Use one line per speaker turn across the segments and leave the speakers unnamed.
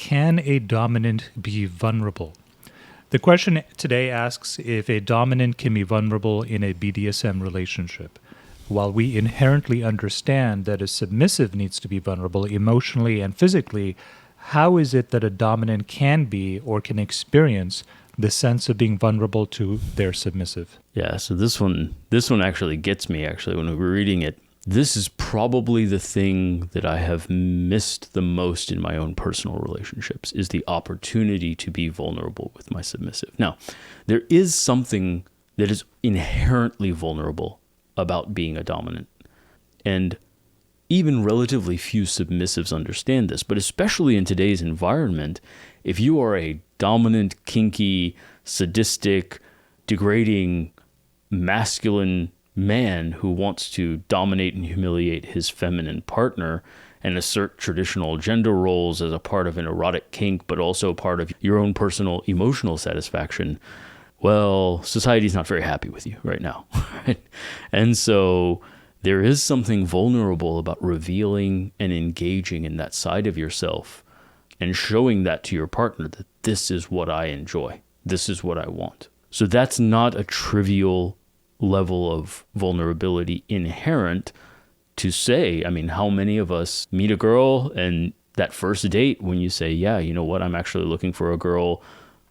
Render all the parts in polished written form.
Can a dominant be vulnerable? The question today asks if a dominant can be vulnerable in a BDSM relationship. While we inherently understand that a submissive needs to be vulnerable emotionally and physically, how is it that a dominant can be or can experience the sense of being vulnerable to their submissive?
Yeah, so this one actually gets me, when we were reading it. This is probably the thing that I have missed the most in my own personal relationships, is the opportunity to be vulnerable with my submissive. Now, there is something that is inherently vulnerable about being a dominant. And even relatively few submissives understand this, but especially in today's environment, if you are a dominant, kinky, sadistic, degrading, masculine man who wants to dominate and humiliate his feminine partner and assert traditional gender roles as a part of an erotic kink, but also part of your own personal emotional satisfaction, well, society's not very happy with you right now. Right? And so there is something vulnerable about revealing and engaging in that side of yourself and showing that to your partner, that this is what I enjoy. This is what I want. So that's not a trivial level of vulnerability inherent to say. I mean, how many of us meet a girl and that first date when you say, yeah, you know what, I'm actually looking for a girl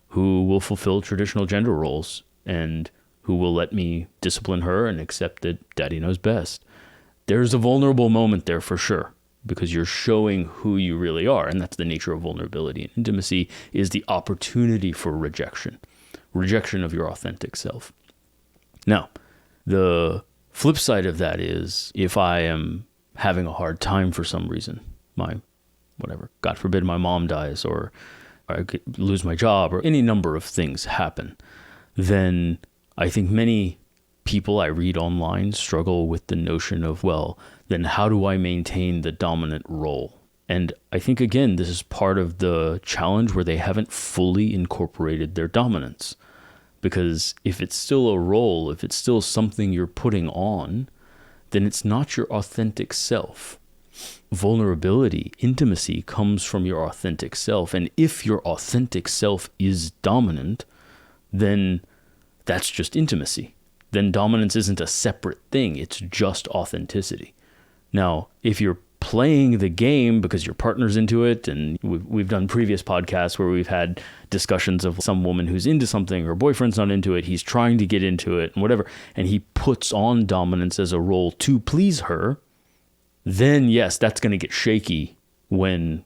who will fulfill traditional gender roles and who will let me discipline her and accept that daddy knows best. There's a vulnerable moment there for sure, because you're showing who you really are. And that's the nature of vulnerability. And intimacy is the opportunity for rejection of your authentic self. Now, the flip side of that is if I am having a hard time for some reason, God forbid my mom dies, or I lose my job, or any number of things happen, then I think many people I read online struggle with the notion of, well, then how do I maintain the dominant role? And I think, again, this is part of the challenge where they haven't fully incorporated their dominance. Because if it's still a role, if it's still something you're putting on, then it's not your authentic self. Vulnerability, intimacy comes from your authentic self. And if your authentic self is dominant, then that's just intimacy. Then dominance isn't a separate thing. It's just authenticity. Now, if you're playing the game because your partner's into it, and we've done previous podcasts where we've had discussions of some woman who's into something, her boyfriend's not into it, he's trying to get into it and whatever, and he puts on dominance as a role to please her, then yes, that's going to get shaky when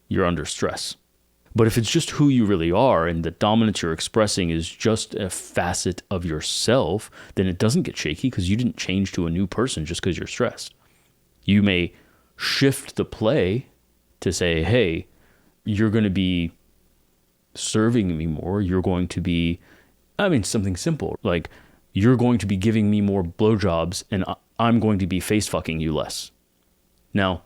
you're under stress. But if it's just who you really are and the dominance you're expressing is just a facet of yourself, then it doesn't get shaky because you didn't change to a new person just because you're stressed. You may shift the play to say, hey, you're going to be serving me more. You're going to be, something simple, like you're going to be giving me more blowjobs and I'm going to be face fucking you less. Now,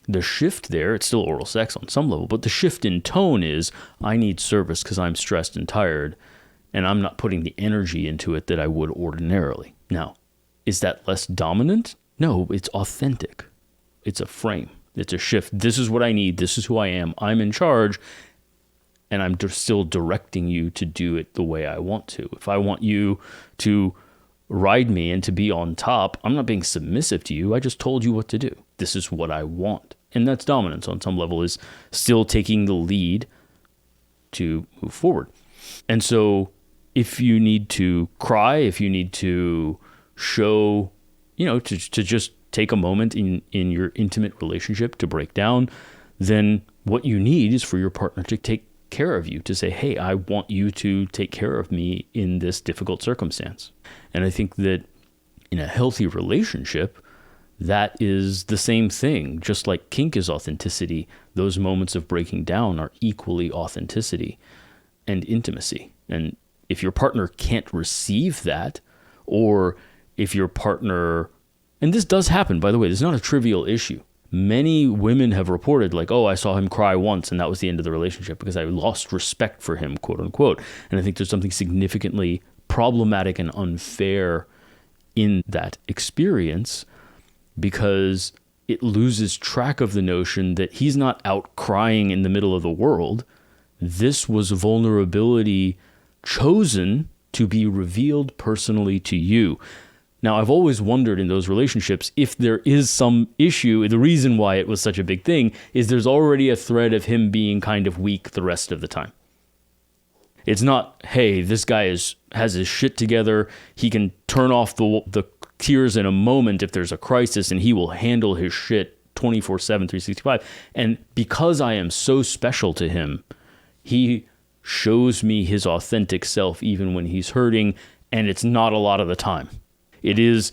the shift there, it's still oral sex on some level, but the shift in tone is I need service because I'm stressed and tired and I'm not putting the energy into it that I would ordinarily. Now, is that less dominant? No, it's authentic. It's a frame. It's a shift. This is what I need. This is who I am. I'm in charge, and I'm still directing you to do it the way I want to. If I want you to ride me and to be on top, I'm not being submissive to you. I just told you what to do. This is what I want. And that's dominance on some level, is still taking the lead to move forward. And so if you need to cry, if you need to show, to just take a moment in your intimate relationship to break down, then what you need is for your partner to take care of you, to say, hey, I want you to take care of me in this difficult circumstance. And I think that in a healthy relationship, that is the same thing. Just like kink is authenticity, those moments of breaking down are equally authenticity and intimacy. And if your partner can't receive that, or if your partner, and this does happen, by the way, this is not a trivial issue. Many women have reported like, oh, I saw him cry once and that was the end of the relationship because I lost respect for him, quote unquote. And I think there's something significantly problematic and unfair in that experience, because it loses track of the notion that he's not out crying in the middle of the world. This was vulnerability chosen to be revealed personally to you. Now, I've always wondered in those relationships if there is some issue. The reason why it was such a big thing is there's already a thread of him being kind of weak the rest of the time. It's not, hey, this guy has his shit together. He can turn off the tears in a moment if there's a crisis, and he will handle his shit 24/7, 365. And because I am so special to him, he shows me his authentic self even when he's hurting, and it's not a lot of the time. It is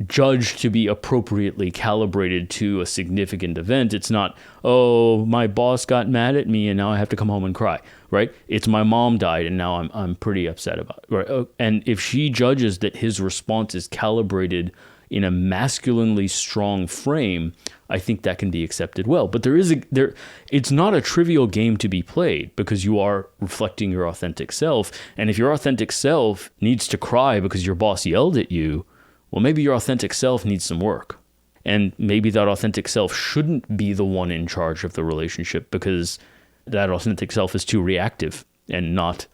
judged to be appropriately calibrated to a significant event. It's not, oh, my boss got mad at me and now I have to come home and cry, right? It's my mom died and now I'm pretty upset about it, right? And if she judges that his response is calibrated in a masculinely strong frame, I think that can be accepted well. But it's not a trivial game to be played, because you are reflecting your authentic self. And if your authentic self needs to cry because your boss yelled at you, well, maybe your authentic self needs some work. And maybe that authentic self shouldn't be the one in charge of the relationship, because that authentic self is too reactive and not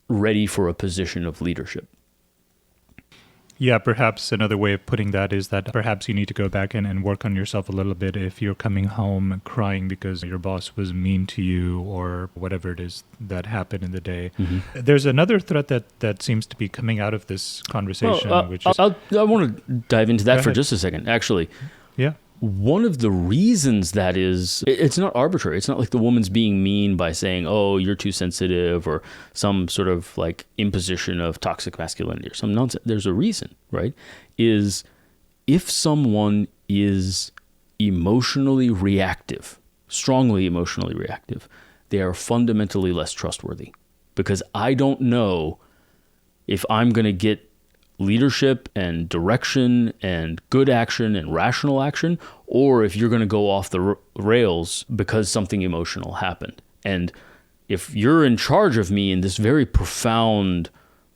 ready for a position of leadership.
Yeah, perhaps another way of putting that is that perhaps you need to go back and work on yourself a little bit if you're coming home crying because your boss was mean to you or whatever it is that happened in the day. Mm-hmm. There's another thread that seems to be coming out of this conversation, which is...
I want to dive into that for just a second, actually.
Yeah.
One of the reasons that is, it's not arbitrary. It's not like the woman's being mean by saying, oh, you're too sensitive, or some sort of like imposition of toxic masculinity or some nonsense. There's a reason, right? Is if someone is emotionally reactive, strongly emotionally reactive, they are fundamentally less trustworthy, because I don't know if I'm going to get leadership and direction and good action and rational action, or if you're going to go off the rails because something emotional happened. And if you're in charge of me in this very profound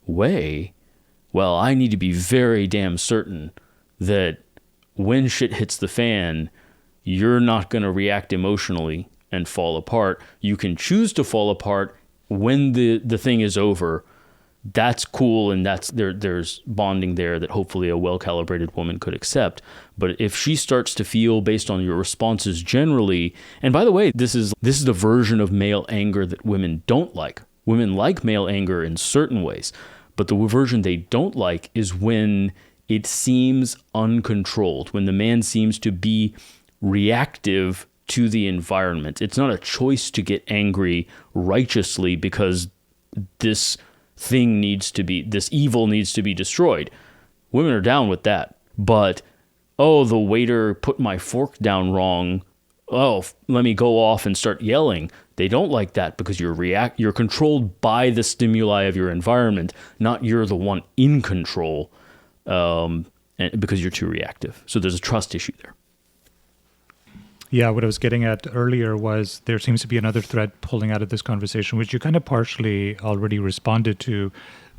way, well, I need to be very damn certain that when shit hits the fan, you're not going to react emotionally and fall apart. You can choose to fall apart when the thing is over. That's cool, and there's bonding there that hopefully a well-calibrated woman could accept. But if she starts to feel, based on your responses generally, and by the way, this is the version of male anger that women don't like. Women like male anger in certain ways, but the version they don't like is when it seems uncontrolled, when the man seems to be reactive to the environment. It's not a choice to get angry righteously because this evil needs to be destroyed. Women are down with that. But, oh, the waiter put my fork down wrong. Oh, let me go off and start yelling. They don't like that because you're controlled by the stimuli of your environment, not you're the one in control, and because you're too reactive. So there's a trust issue there.
Yeah, what I was getting at earlier was there seems to be another thread pulling out of this conversation, which you kind of partially already responded to,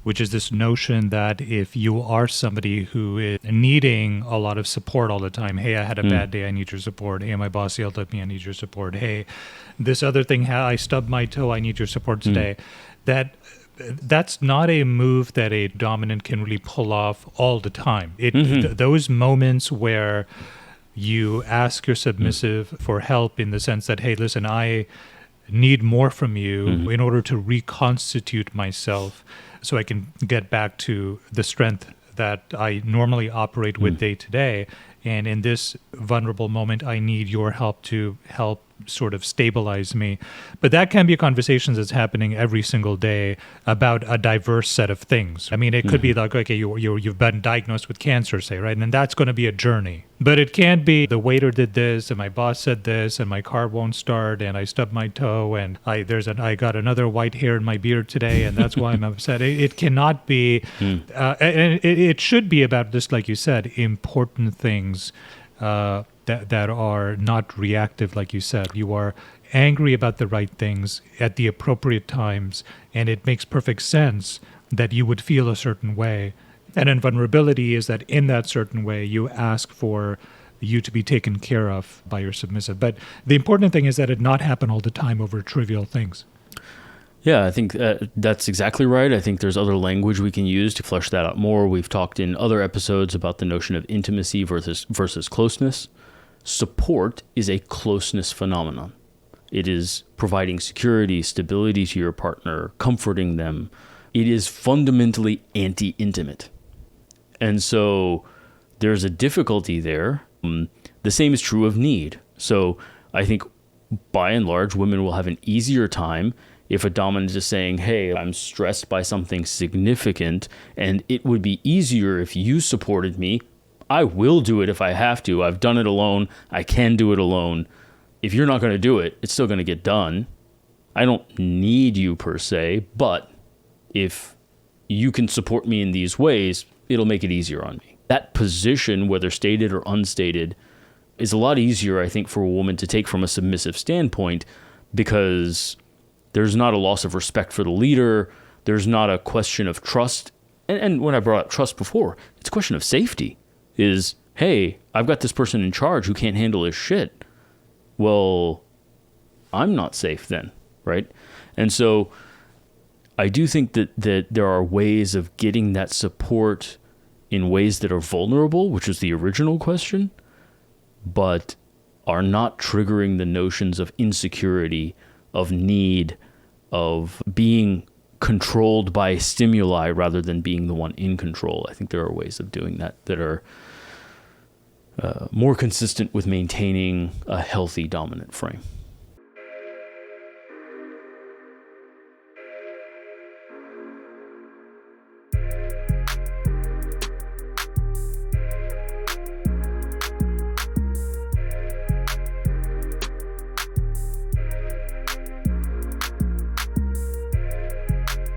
which is this notion that if you are somebody who is needing a lot of support all the time, hey, I had a bad day, I need your support. Hey, my boss yelled at me, I need your support. Hey, this other thing, I stubbed my toe, I need your support today. That's not a move that a dominant can really pull off all the time. Those moments where you ask your submissive for help in the sense that, hey, listen, I need more from you in order to reconstitute myself so I can get back to the strength that I normally operate with day to day. And in this vulnerable moment, I need your help to help sort of stabilize me. But that can be a conversation that's happening every single day about a diverse set of things. I mean, it could be like, okay, you've been diagnosed with cancer, say, right? And that's going to be a journey. But it can't be the waiter did this and my boss said this and my car won't start and I stubbed my toe and I got another white hair in my beard today and that's why I'm upset. It cannot be, and it should be about just like you said, important things that are not reactive, like you said. You are angry about the right things at the appropriate times, and it makes perfect sense that you would feel a certain way. And then vulnerability is that in that certain way, you ask for you to be taken care of by your submissive. But the important thing is that it not happen all the time over trivial things.
Yeah, I think that's exactly right. I think there's other language we can use to flesh that out more. We've talked in other episodes about the notion of intimacy versus closeness. Support is a closeness phenomenon. It is providing security, stability to your partner, comforting them. It is fundamentally anti-intimate. And so there's a difficulty there. The same is true of need. So I think by and large, women will have an easier time if a dominant is saying, hey, I'm stressed by something significant, and it would be easier if you supported me. I will do it if I have to. I've done it alone. I can do it alone. If you're not going to do it, it's still going to get done. I don't need you per se, but if you can support me in these ways, it'll make it easier on me. That position, whether stated or unstated, is a lot easier, I think, for a woman to take from a submissive standpoint, because there's not a loss of respect for the leader. There's not a question of trust. And when I brought up trust before, it's a question of safety. Is, hey, I've got this person in charge who can't handle his shit. Well, I'm not safe then, right? And so I do think that there are ways of getting that support in ways that are vulnerable, which is the original question, but are not triggering the notions of insecurity, of need, of being controlled by stimuli rather than being the one in control. I think there are ways of doing that that are more consistent with maintaining a healthy dominant frame.